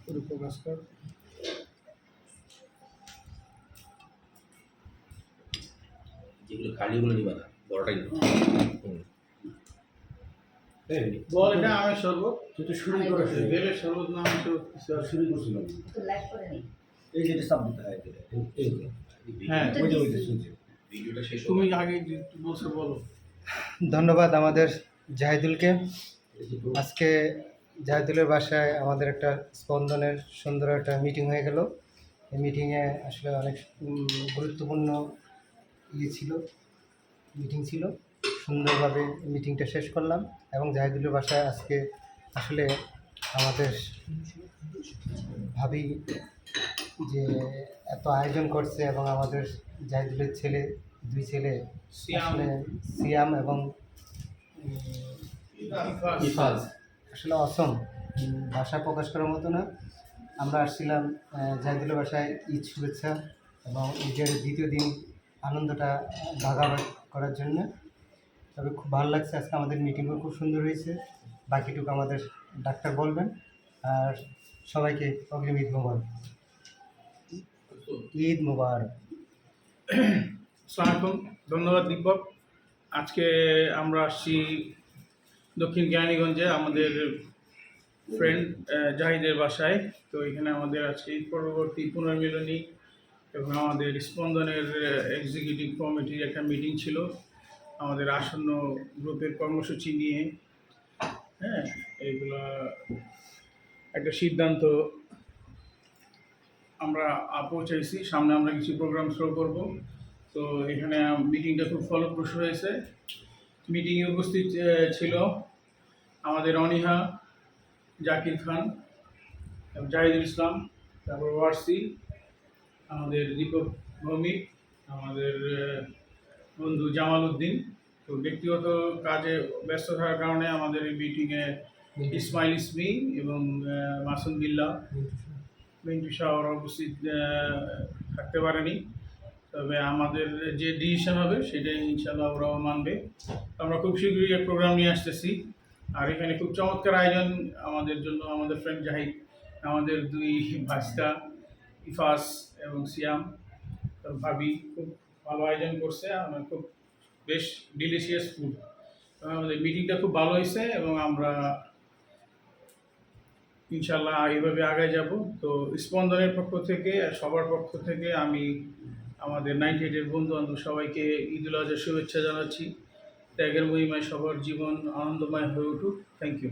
করে প্রকাশ কর। যেগুলো খালিগুলো নিবা না, বড়টাই নিবা। বল এটা আমি শরবত, তুই তো শুরু করেছিস। বেলের শরবত না আমি তো শুরু করছিলাম। তো লাইক করে নি। এই যেটা সাব দিতে হয় এই হ্যাঁ ওই যে শুনছি। ভিডিওটা শেষ তুমি হবে। আগে বলছো বলো। ধন্যবাদ আমাদের জাহিদুলকে। আজকে জাহিদুলের বাসায় আমাদের একটা স্পন্দনের সুন্দর একটা মিটিং হয়ে গেল। এই মিটিংয়ে আসলে অনেক গুরুত্বপূর্ণ মিটিং ছিল। সুন্দরভাবে মিটিংটা শেষ করলাম এবং জাহিদুলের বাসায় আজকে আসলে আমাদের ভাবি যে এত আয়োজন করছে এবং আমাদের জাহিদুলের দুই ছেলে আসলে সিয়াম এবং ইফাজ আসলে অসম, ভাষা প্রকাশ করার মতো না। আমরা আসছিলাম জাহিদুলের বাসায় ঈদ শুভেচ্ছা এবং ঈদের দ্বিতীয় দিন আনন্দটা ভাগাভাগ করার জন্য। তবে খুব ভালো লাগছে, আজকে আমাদের মিটিংও খুব সুন্দর হয়েছে। বাকিটুকু আমাদের ডাক্তার বলবেন। আর সবাইকে অগ্রিম ঈদ মোবারক। ঈদ মোবারক। আসসালামু আলাইকুম, ধন্যবাদ দীপক। আজকে আমরা আসছি দক্ষিণ জ্ঞানীগঞ্জে আমাদের ফ্রেন্ড জাহিদের বাসায়। তো এখানে আমাদের আজকে ঈদ পরবর্তী পুনর্মিলনী এবং আমাদের স্পন্দনের এক্সিকিউটিভ কমিটির একটা মিটিং ছিল আমাদের আসন্ন গ্রুপের কর্মসূচি নিয়ে। হ্যাঁ, এইগুলা একটা সিদ্ধান্ত আমরা পৌঁছাইছি। সামনে আমরা কিছু প্রোগ্রাম শুরু করব। তো এখানে মিটিংটা খুব ফলপ্রসূ হয়েছে। মিটিংয়ে উপস্থিত ছিল আমাদের অনিহা, জাকির খান, জাহিদুল ইসলাম, তারপর ওয়ারসি, আমাদের দীপক ভৌমিক, আমাদের বন্ধু জামাল উদ্দিন। তো ব্যক্তিগত কাজে ব্যস্ত থাকার কারণে আমাদের এই মিটিংয়ে ইসমাইল ইসমি এবং মাসুম বিল্লাহ, মিন্টু শাহ ওরা উপস্থিত থাকতে পারেনি। তবে আমাদের যে ডিসিশন হবে সেটাই ইনশাল্লাহ ওরাও মানবে। আমরা খুব শীঘ্রই এক প্রোগ্রাম নিয়ে আসতেছি। আর এখানে খুব চমৎকার আয়োজন আমাদের জন্য আমাদের ফ্রেন্ড জাহিদ, আমাদের দুই ভাস্তা ইফাস এবং সিয়াম ভাবি খুব ভালো আয়োজন করছে। আমার খুব বেশ ডিলিশিয়াস ফুড। আমাদের মিটিংটা খুব ভালো হয়েছে এবং আমরা ইনশাল্লাহ এইভাবে আগায় যাব। তো স্পন্দনের পক্ষ থেকে সবার পক্ষ থেকে আমি আমাদের 98-এর বন্ধু বান্ধব সবাইকে ঈদুল আজহার শুভেচ্ছা জানাচ্ছি। ত্যাগের মহিমায় সবার জীবন আনন্দময় হয়ে উঠুক। Thank you.